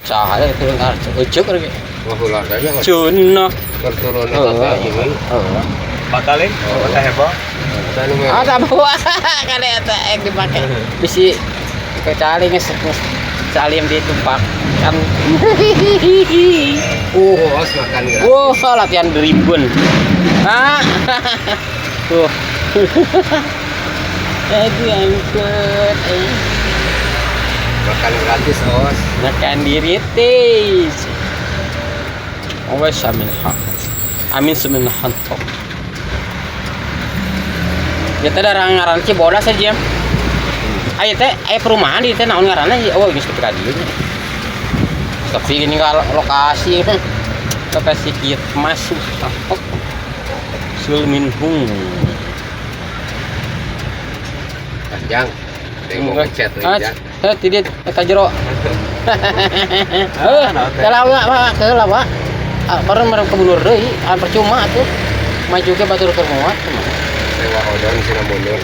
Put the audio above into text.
Cahaya itu harus ujuk lagi. Mahulah aja kan. Cuna. Keturunan kata ini. Batalin, kata heboh. Ada bawa kada eta yang dipakai. Bisi kecali nges cali yang ditumpak kan. Os makan gratis. Wah, latihan dribbun. Ah. Tuh. Aduh angkut. Makan gratis os. Makan diritis. Always amin hak. Amin semin hantok. Ya teh darang ngaran Cibodas saja. Ayo teh, ayo perumahan di teh naon ngaranna oh geus ketika dieu. Tapi ini kalau lokasi kieu masuk. Sulminhung. Panjang. Tengok chat aja. Tidak eta jero. Kalau Pak, keula Pak. Bareng kebulur deui, percuma atuh. Maju ke batur keur muat. Sewa odon sina mundur.